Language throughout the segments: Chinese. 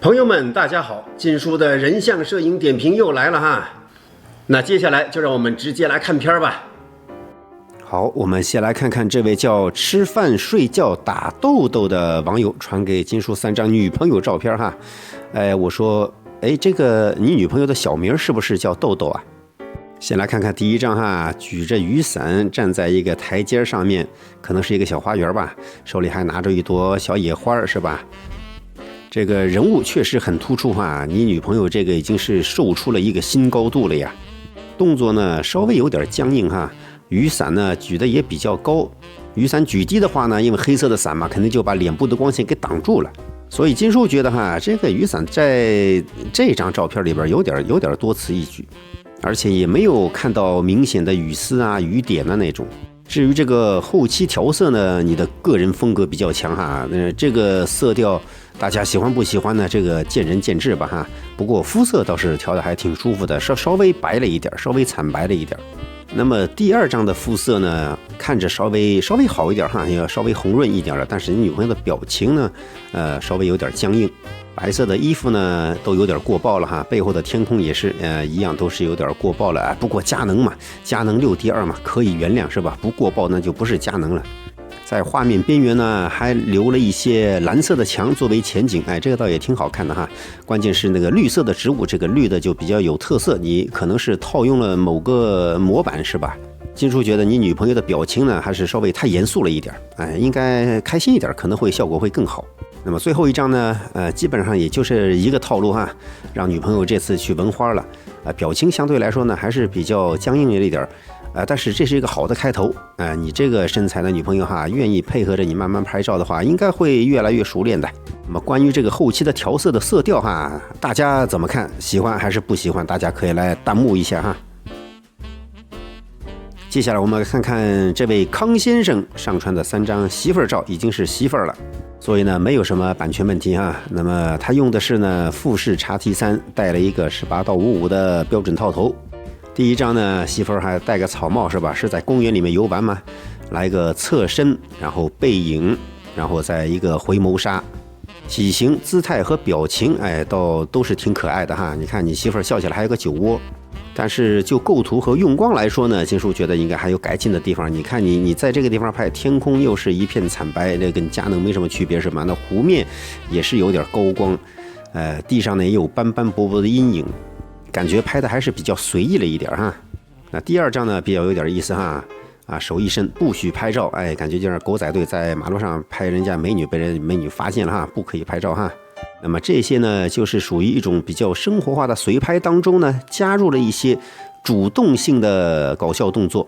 朋友们，大家好！金叔的人像摄影点评又来了哈。那接下来就让我们直接来看片吧。好，我们先来看看这位叫吃饭睡觉打豆豆的网友传给金叔3张女朋友照片哈。我说，这个你女朋友的小名是不是叫豆豆啊？先来看看第一张哈，举着雨伞站在一个台阶上面，可能是一个小花园吧，手里还拿着一朵小野花是吧？这个人物确实很突出哈，你女朋友这个已经是瘦出了一个新高度了呀。动作呢稍微有点僵硬哈，雨伞呢举得也比较高，雨伞举低的话呢，因为黑色的伞嘛，肯定就把脸部的光线给挡住了。所以金叔觉得哈，这个雨伞在这张照片里边有点多此一举，而且也没有看到明显的雨丝啊、雨点啊那种。至于这个后期调色呢，你的个人风格比较强哈，这个色调大家喜欢不喜欢呢？这个见仁见智吧哈。不过肤色倒是调的还挺舒服的，稍微白了一点，稍微惨白了一点。那么第二张的肤色呢，看着稍微好一点哈，也稍微红润一点了。但是你女朋友的表情呢，稍微有点僵硬。白色的衣服呢都有点过曝了哈，背后的天空也是一样都是有点过曝了。不过佳能嘛，佳能6:2嘛，可以原谅是吧？不过曝那就不是佳能了。在画面边缘呢，还留了一些蓝色的墙作为前景，这个倒也挺好看的哈。关键是那个绿色的植物，这个绿的就比较有特色，你可能是套用了某个模板是吧？金叔觉得你女朋友的表情呢，还是稍微太严肃了一点，应该开心一点，可能会效果会更好。那么最后一张呢，基本上也就是一个套路哈，让女朋友这次去纹花了，表情相对来说呢还是比较僵硬了一点。但是这是一个好的开头，你这个身材的女朋友哈，愿意配合着你慢慢拍照的话，应该会越来越熟练的。那么关于这个后期的调色的色调哈，大家怎么看？喜欢还是不喜欢？大家可以来弹幕一下哈。接下来我们来看看这位康先生上传的3张媳妇儿照，已经是媳妇儿了，所以呢没有什么版权问题哈。那么他用的是呢富士 X-T3，带了一个18:55的标准套头。第一张呢，媳妇儿还戴个草帽是吧？是在公园里面游玩吗？来个侧身，然后背影，然后再一个回眸杀，体型、姿态和表情，都是挺可爱的哈。你看你媳妇儿笑起来还有个酒窝，但是就构图和用光来说呢，金叔觉得应该还有改进的地方。你看你在这个地方拍，天空又是一片惨白，这跟佳能没什么区别是吧？那湖面也是有点高光，地上呢也有斑斑驳驳的阴影。感觉拍的还是比较随意了一点哈。那第二张呢比较有点意思哈，手一伸不许拍照，感觉就是狗仔队在马路上拍人家美女被人美女发现了哈，不可以拍照哈。那么这些呢就是属于一种比较生活化的随拍当中呢，加入了一些主动性的搞笑动作。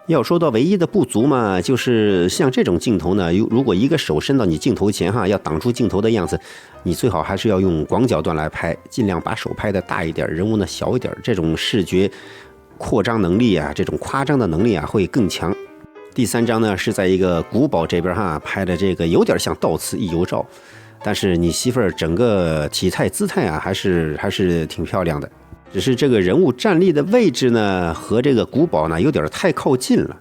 要说到唯一的不足嘛，就是像这种镜头呢，如果一个手伸到你镜头前哈，要挡住镜头的样子，你最好还是要用广角段来拍，尽量把手拍的大一点，人物呢小一点，这种视觉扩张能力啊，这种夸张的能力啊会更强。第3张呢是在一个古堡这边哈拍的，这个有点像到此一游照，但是你媳妇儿整个体态姿态啊还是挺漂亮的。只是这个人物站立的位置呢，和这个古堡呢有点太靠近了。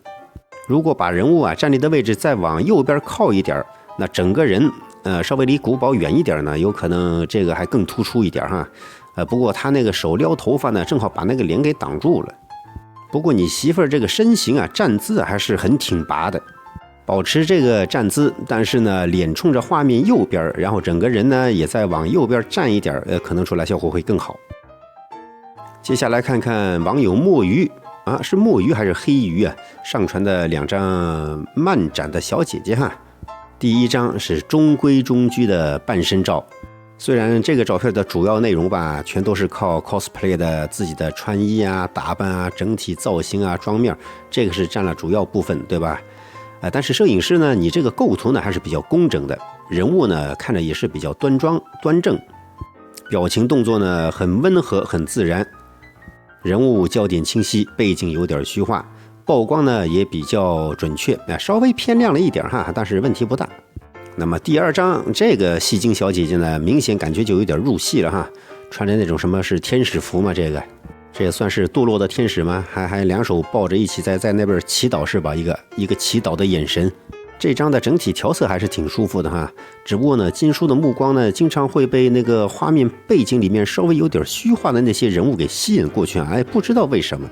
如果把人物站立的位置再往右边靠一点，那整个人稍微离古堡远一点呢，有可能这个还更突出一点哈。不过他那个手撩头发呢，正好把那个脸给挡住了。不过你媳妇儿这个身形站姿还是很挺拔的，保持这个站姿，但是呢脸冲着画面右边，然后整个人呢也在往右边站一点，可能出来效果会更好。接下来看看网友墨鱼是墨鱼还是黑鱼上传的2张漫展的小姐姐哈。第一张是中规中矩的半身照，虽然这个照片的主要内容吧，全都是靠 cosplay 的自己的穿衣打扮整体造型妆面，这个是占了主要部分对吧？但是摄影师呢，你这个构图呢还是比较工整的，人物呢看着也是比较端庄端正，表情动作呢很温和很自然。人物焦点清晰，背景有点虚化，曝光呢也比较准确，稍微偏亮了一点哈，但是问题不大。那么第2张这个戏精小姐姐呢，明显感觉就有点入戏了哈，穿着那种什么是天使服吗？这也算是堕落的天使吗？还2手抱着一起在那边祈祷是吧？一个祈祷的眼神。这张的整体调色还是挺舒服的哈，只不过呢，金叔的目光呢，经常会被那个画面背景里面稍微有点虚化的那些人物给吸引过去啊，哎，不知道为什么，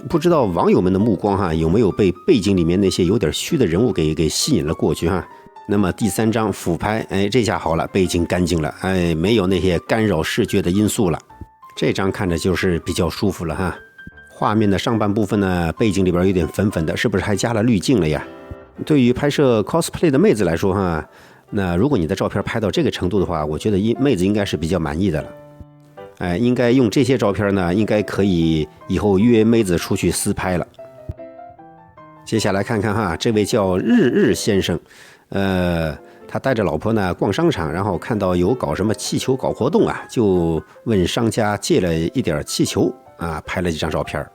不知道网友们的目光哈有没有被背景里面那些有点虚的人物给吸引了过去哈。那么第3张俯拍，哎，这下好了，背景干净了，哎，没有那些干扰视觉的因素了，这张看着就是比较舒服了哈。画面的上半部分呢，背景里边有点粉粉的，是不是还加了滤镜了呀？对于拍摄 cosplay 的妹子来说哈，那如果你的照片拍到这个程度的话，我觉得妹子应该是比较满意的了。哎，应该用这些照片呢，应该可以以后约妹子出去私拍了。接下来看看哈，这位叫日日先生，他带着老婆呢逛商场，然后看到有搞什么气球搞活动啊，就问商家借了一点气球啊，拍了几张照片。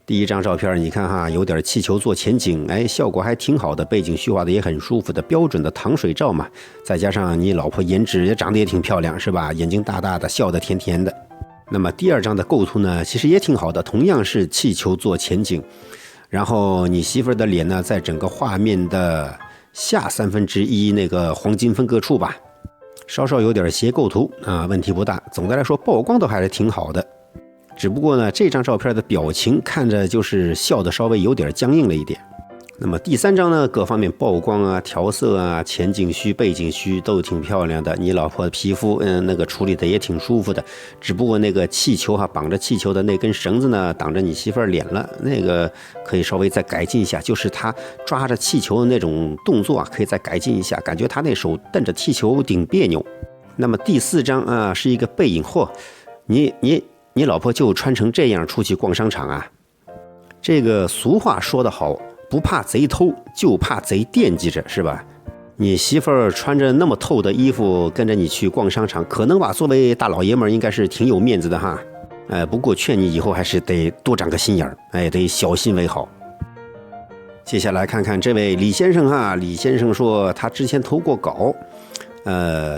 第1张照片你看哈，有点气球做前景，哎，效果还挺好的，背景虚化的也很舒服的标准的糖水照嘛，再加上你老婆颜值也长得也挺漂亮是吧，眼睛大大的，笑得甜甜的。那么第2张的构图呢，其实也挺好的，同样是气球做前景，然后你媳妇儿的脸呢，在整个画面的下1/3那个黄金分割处吧，稍稍有点斜构图啊，问题不大，总的来说曝光都还是挺好的。只不过呢，这张照片的表情看着就是笑得稍微有点僵硬了一点。那么第3张呢，各方面曝光啊、调色啊、前景虚、背景虚都挺漂亮的。你老婆的皮肤，那个处理的也挺舒服的。只不过那个气球哈，绑着气球的那根绳子呢，挡着你媳妇儿脸了，那个可以稍微再改进一下。就是他抓着气球的那种动作啊，可以再改进一下，感觉他那手蹬着气球挺别扭。那么第4张啊，是一个背影，嚯，你老婆就穿成这样出去逛商场啊？这个俗话说得好，不怕贼偷，就怕贼惦记着，是吧？你媳妇儿穿着那么透的衣服跟着你去逛商场，可能吧，作为大老爷们儿应该是挺有面子的哈。不过劝你以后还是得多长个心眼儿，哎，得小心为好。接下来看看这位李先生哈，李先生说他之前投过稿。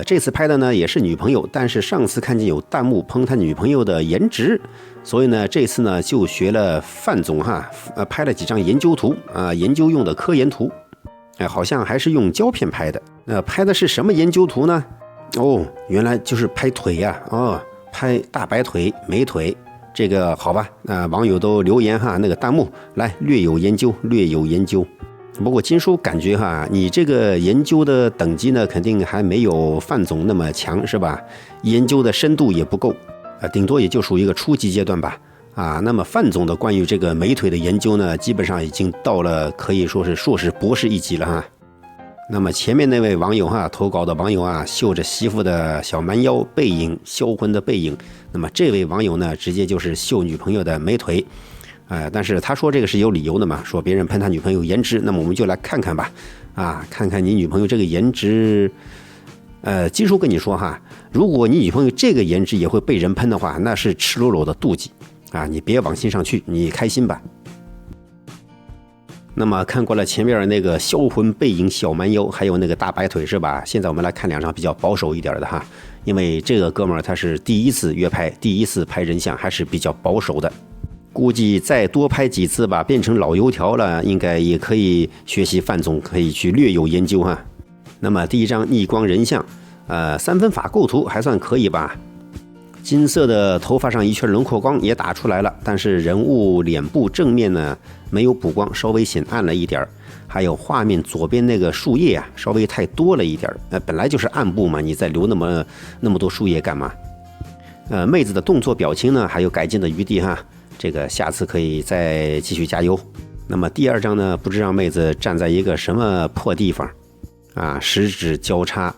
这次拍的呢也是女朋友，但是上次看见有弹幕喷他女朋友的颜值，所以呢这次呢就学了范总哈，拍了几张研究图啊，研究用的科研图，好像还是用胶片拍的。拍的是什么研究图呢？哦，原来就是拍腿呀，拍大白腿、美腿。这个好吧，网友都留言哈，那个弹幕来略有研究，略有研究。不过金叔感觉哈，你这个研究的等级呢，肯定还没有范总那么强，是吧？研究的深度也不够，顶多也就属于一个初级阶段吧。那么范总的关于这个美腿的研究呢，基本上已经到了可以说是硕士、博士一级了哈。那么前面那位网友哈，投稿的网友啊，秀着媳妇的小蛮腰背影，销魂的背影。那么这位网友呢，直接就是秀女朋友的美腿。但是他说这个是有理由的嘛，说别人喷他女朋友颜值，那么我们就来看看吧，看看你女朋友这个颜值，金叔跟你说哈，如果你女朋友这个颜值也会被人喷的话，那是赤裸裸的妒忌你别往心上去，你开心吧。那么看过了前面那个销魂背影小蛮腰，还有那个大白腿是吧？现在我们来看2张比较保守一点的哈，因为这个哥们儿他是第1次约拍，第1次拍人像，还是比较保守的。估计再多拍几次吧，变成老油条了，应该也可以学习范总，可以去略有研究哈。那么第1张逆光人像，3分法构图还算可以吧。金色的头发上一圈轮廓光也打出来了，但是人物脸部正面呢没有补光，稍微显暗了一点。还有画面左边那个树叶稍微太多了一点，本来就是暗部嘛，你再留那么多树叶干嘛？妹子的动作表情呢还有改进的余地哈。这个下次可以再继续加油。那么第2张呢，不知让妹子站在一个什么破地方十指交叉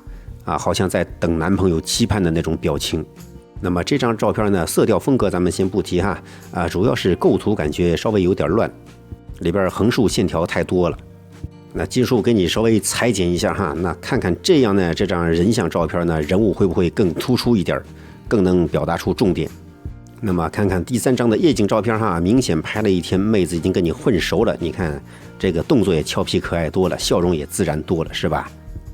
好像在等男朋友期盼的那种表情。那么这张照片呢，色调风格咱们先不提哈主要是构图感觉稍微有点乱，里边横竖线条太多了。那金叔给你稍微裁剪一下哈，那看看这样呢，这张人像照片呢，人物会不会更突出一点，更能表达出重点。那么看看第3张的夜景照片哈，明显拍了一天，妹子已经跟你混熟了，你看这个动作也俏皮可爱多了，笑容也自然多了，是吧？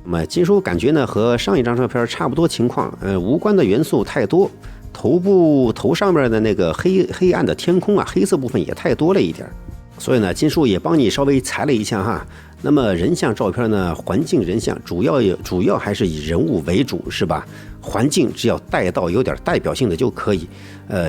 那么金叔感觉呢和上一张照片差不多情况，无关的元素太多，头上面的那个黑暗的天空黑色部分也太多了一点。所以呢，金叔也帮你稍微裁了一下哈。那么人像照片呢，环境人像主要还是以人物为主，是吧？环境只要带到有点代表性的就可以。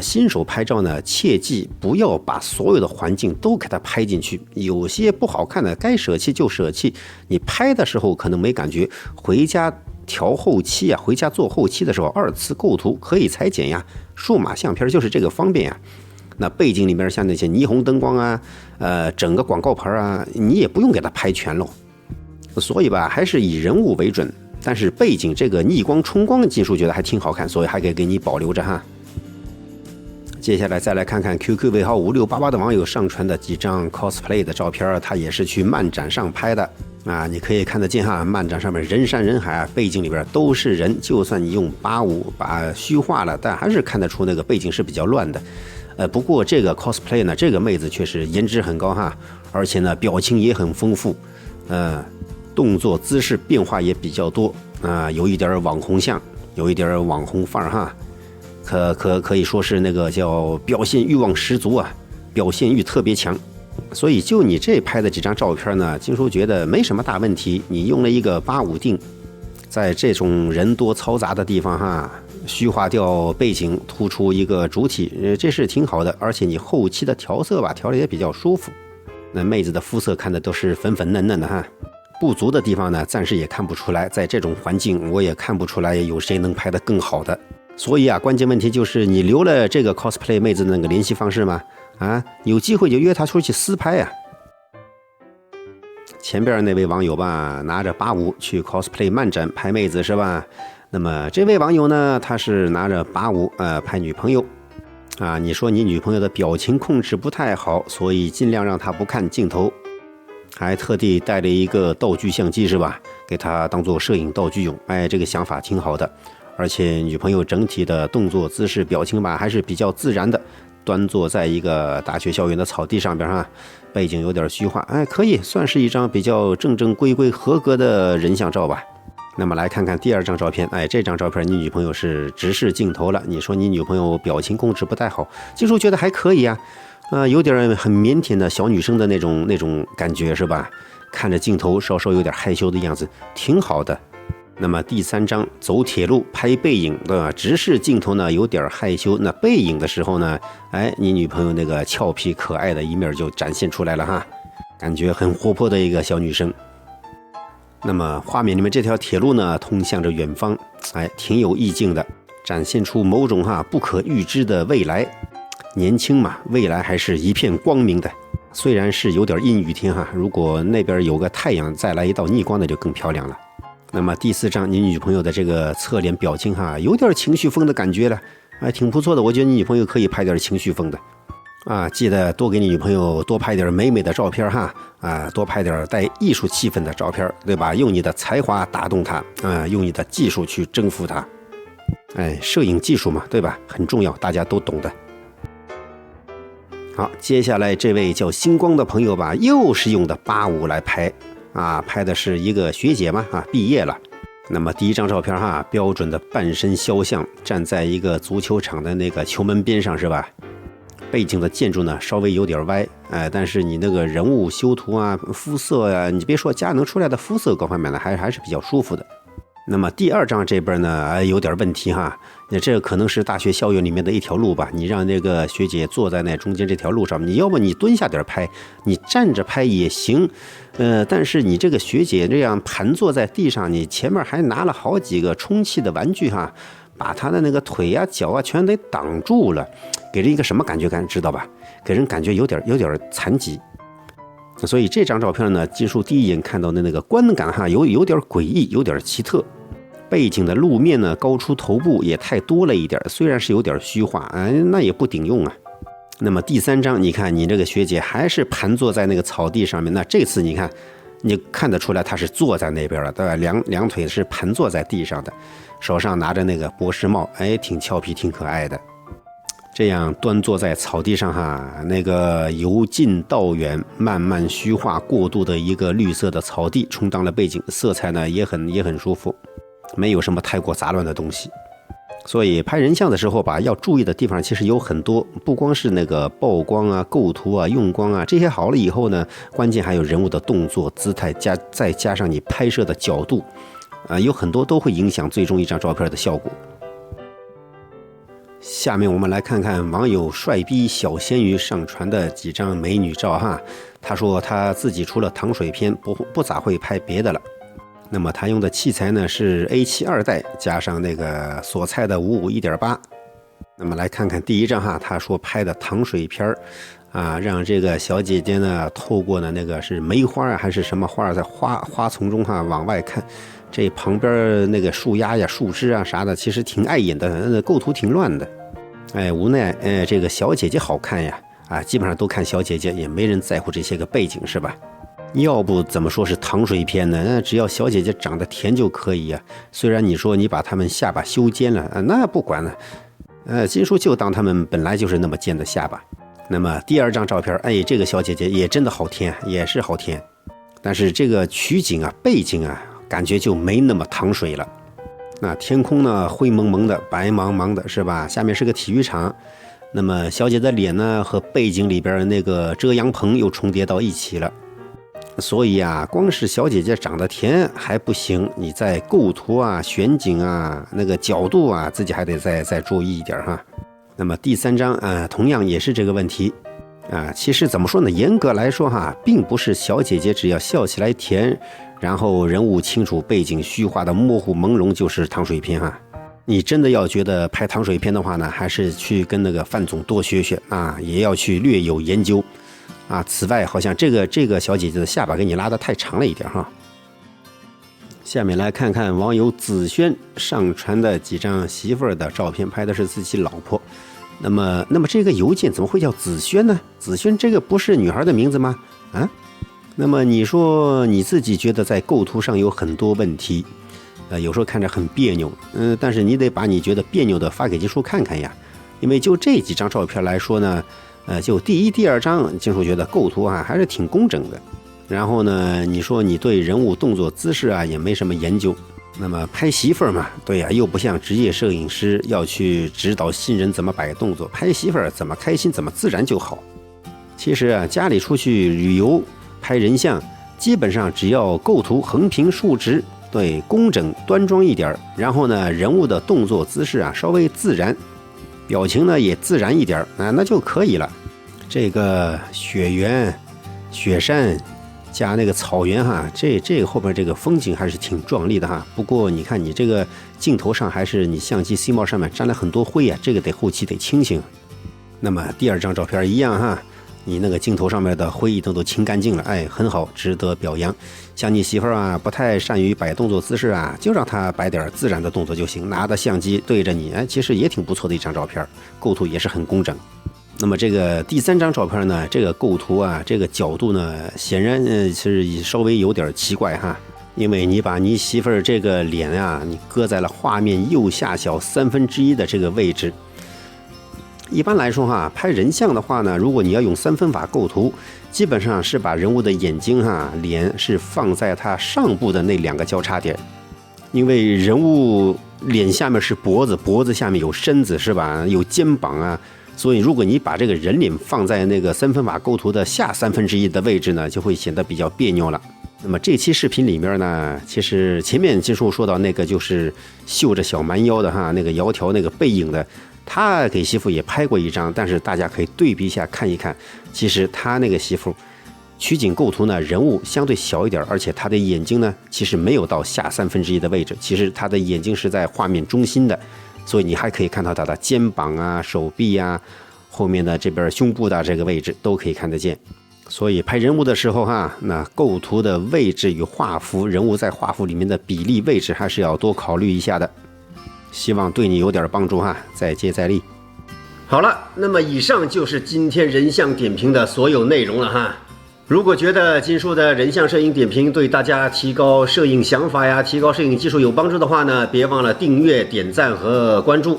新手拍照呢，切记不要把所有的环境都给它拍进去，有些不好看的该舍弃就舍弃。你拍的时候可能没感觉，回家调后期啊，回家做后期的时候，二次构图可以裁剪呀。数码相片就是这个方便呀。那背景里面像那些霓虹灯光啊，整个广告牌啊，你也不用给它拍全喽。所以吧，还是以人物为准。但是背景这个逆光冲光的技术觉得还挺好看，所以还可以给你保留着哈。接下来再来看看 QQ 尾号5688的网友上传的几张 cosplay 的照片，他也是去漫展上拍的啊，你可以看得见哈，漫展上面人山人海啊，背景里边都是人，就算你用85把虚化了，但还是看得出那个背景是比较乱的。不过这个 cosplay 呢，这个妹子确实颜值很高哈，而且呢表情也很丰富，动作姿势变化也比较多啊，有一点网红像，有一点网红范儿哈，可以说是那个叫表现欲望十足啊，表现欲特别强。所以就你这拍的几张照片呢，金叔觉得没什么大问题。你用了一个85定，在这种人多嘈杂的地方哈，虚化掉背景，突出一个主体，这是挺好的。而且你后期的调色吧，调的也比较舒服。那妹子的肤色看的都是粉粉嫩嫩的哈，不足的地方呢，暂时也看不出来。在这种环境，我也看不出来有谁能拍得更好的。所以啊，关键问题就是你留了这个 cosplay 妹子的那个联系方式吗？啊，有机会就约她出去私拍呀。前边那位网友吧，拿着85去 cosplay 漫展拍妹子是吧？那么这位网友呢，他是拿着85拍女朋友啊。你说你女朋友的表情控制不太好，所以尽量让她不看镜头，还特地带了一个道具相机是吧？给她当做摄影道具用。哎，这个想法挺好的。而且女朋友整体的动作、姿势、表情吧，还是比较自然的，端坐在一个大学校园的草地上边哈，背景有点虚化，哎，可以算是一张比较正正规规、合格的人像照吧。那么来看看第二张照片，哎，这张照片你女朋友是直视镜头了，你说你女朋友表情控制不太好，金叔觉得还可以啊，有点很腼腆的小女生的那种感觉是吧？看着镜头稍稍有点害羞的样子，挺好的。那么第三张走铁路拍背影，对吧？直视镜头呢有点害羞，那背影的时候呢，哎，你女朋友那个俏皮可爱的一面就展现出来了哈，感觉很活泼的一个小女生。那么画面里面这条铁路呢，通向着远方，哎，挺有意境的，展现出某种不可预知的未来。年轻嘛，未来还是一片光明的，虽然是有点阴雨天哈，如果那边有个太阳，再来一道逆光，那就更漂亮了。那么第四张，你女朋友的这个侧脸表情哈，有点情绪风的感觉了，哎，挺不错的。我觉得你女朋友可以拍点情绪风的，记得多给你女朋友多拍点美美的照片哈，多拍点带艺术气氛的照片，对吧？用你的才华打动她，用你的技术去征服她，哎，摄影技术嘛，对吧？很重要，大家都懂的。好，接下来这位叫星光的朋友吧，又是用的85来拍。拍的是一个学姐嘛，毕业了。那么第一张照片哈，标准的半身肖像，站在一个足球场的那个球门边上是吧？背景的建筑呢稍微有点歪，但是你那个人物修图肤色呀，你别说佳能出来的肤色各方面呢，还是比较舒服的。那么第二张这边呢，有点问题哈，这可能是大学校园里面的一条路吧，你让那个学姐坐在那中间这条路上，你要不你蹲下点拍，你站着拍也行，但是你这个学姐这样盘坐在地上，你前面还拿了好几个充气的玩具哈，把她的那个腿呀、脚全得挡住了，给人一个什么感觉知道吧？给人感觉有点残疾。所以这张照片呢，金叔第一眼看到的那个观感哈，有点诡异，有点奇特。背景的路面呢，高出头部也太多了一点，虽然是有点虚化，那也不顶用啊。那么第三张，你看你这个学姐还是盘坐在那个草地上面，那这次你看，你看得出来她是坐在那边了，对吧？两腿是盘坐在地上的，手上拿着那个博士帽，哎，挺俏皮，挺可爱的。这样端坐在草地上哈，那个由近到远慢慢虚化过渡的一个绿色的草地充当了背景，色彩呢也很舒服，没有什么太过杂乱的东西。所以拍人像的时候吧，要注意的地方其实有很多，不光是那个曝光啊、构图啊、用光啊，这些好了以后呢，关键还有人物的动作、姿态，再加上你拍摄的角度，有很多都会影响最终一张照片的效果。下面我们来看看网友帅逼小鲜鱼上传的几张美女照哈。他说他自己除了糖水片不咋会拍别的了。那么他用的器材呢是 A7 二代加上那个索蔡的55 1.8。那么来看看第一张哈，他说拍的糖水片让这个小姐姐呢透过呢那个是梅花啊还是什么花，在花丛中哈往外看，这旁边那个树丫呀、树枝啊啥的，其实挺碍眼的，构图挺乱的。无奈这个小姐姐好看呀，基本上都看小姐姐，也没人在乎这些个背景是吧？要不怎么说是糖水片呢？只要小姐姐长得甜就可以啊。虽然你说你把她们下巴修尖了，那不管了。金叔就当她们本来就是那么尖的下巴。那么第二张照片，这个小姐姐也真的好甜，也是好甜。但是这个取景啊、背景啊，感觉就没那么糖水了。那天空呢，灰蒙蒙的、白茫茫的，是吧？下面是个体育场。那么小姐的脸呢，和背景里边那个遮阳棚又重叠到一起了。所以光是小姐姐长得甜还不行，你在构图啊、选景啊、那个角度啊，自己还得再注意一点哈。那么第三张同样也是这个问题其实怎么说呢？严格来说哈，并不是小姐姐只要笑起来甜，然后人物清楚、背景虚化的模糊朦胧就是糖水片哈。你真的要觉得拍糖水片的话呢，还是去跟那个范总多学学也要去略有研究。此外，好像这个小姐姐的下巴给你拉得太长了一点哈。下面来看看网友子轩上传的几张媳妇儿的照片，拍的是自己老婆。那么这个邮件怎么会叫子轩呢？子轩这个不是女孩的名字吗？那么你说你自己觉得在构图上有很多问题，有时候看着很别扭，但是你得把你觉得别扭的发给金叔看看呀。因为就这几张照片来说呢，就第一、第二张，金叔觉得构图还是挺工整的。然后呢，你说你对人物动作姿势也没什么研究。那么拍媳妇儿嘛，对呀，又不像职业摄影师要去指导新人怎么摆动作，拍媳妇儿怎么开心怎么自然就好。其实家里出去旅游拍人像，基本上只要构图横平竖直，对，工整端庄一点，然后呢，人物的动作姿势稍微自然，表情呢也自然一点那就可以了。这个雪原、雪山加那个草原这个后边这个风景还是挺壮丽的不过你看你这个镜头上还是你相机 C 帽上面沾了很多灰这个得后期得清清。那么第二张照片一样你那个镜头上面的灰都清干净了，很好，值得表扬。像你媳妇儿不太善于摆动作姿势就让她摆点自然的动作就行，拿着相机对着你其实也挺不错的一张照片，构图也是很工整。那么这个第三张照片呢，这个构图这个角度呢，显然是稍微有点奇怪因为你把你媳妇儿这个脸你搁在了画面右下角1/3的这个位置。一般来说拍人像的话呢，如果你要用3分法构图，基本上是把人物的眼睛脸是放在它上部的那2个交叉点，因为人物脸下面是脖子，脖子下面有身子是吧，有肩膀所以如果你把这个人脸放在那个3分法构图的下1/3的位置呢，就会显得比较别扭了。那么这期视频里面呢，其实前面金叔说到那个就是绣着小蛮腰的那个窈窕那个背影的，他给媳妇也拍过一张，但是大家可以对比一下看一看，其实他那个媳妇取景构图呢，人物相对小一点，而且他的眼睛呢其实没有到下1/3的位置，其实他的眼睛是在画面中心的，所以你还可以看到他的肩膀手臂后面的这边胸部的这个位置都可以看得见。所以拍人物的时候那构图的位置与画幅，人物在画幅里面的比例位置还是要多考虑一下的。希望对你有点帮助再接再厉。好了，那么以上就是今天人像点评的所有内容了如果觉得金叔的人像摄影点评对大家提高摄影想法提高摄影技术有帮助的话呢，别忘了订阅、点赞和关注。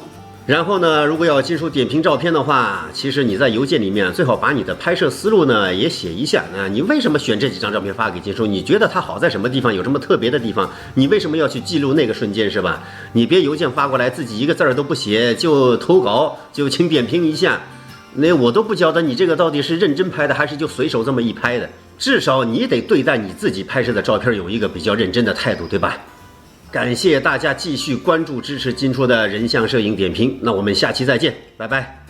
然后呢，如果要金叔点评照片的话，其实你在邮件里面最好把你的拍摄思路呢也写一下啊。你为什么选这几张照片发给金叔？你觉得它好在什么地方？有什么特别的地方？你为什么要去记录那个瞬间是吧？你别邮件发过来自己一个字儿都不写就投稿，就请点评一下。那我都不晓得你这个到底是认真拍的还是就随手这么一拍的。至少你得对待你自己拍摄的照片有一个比较认真的态度，对吧？感谢大家继续关注支持金叔的人像摄影点评，那我们下期再见，拜拜。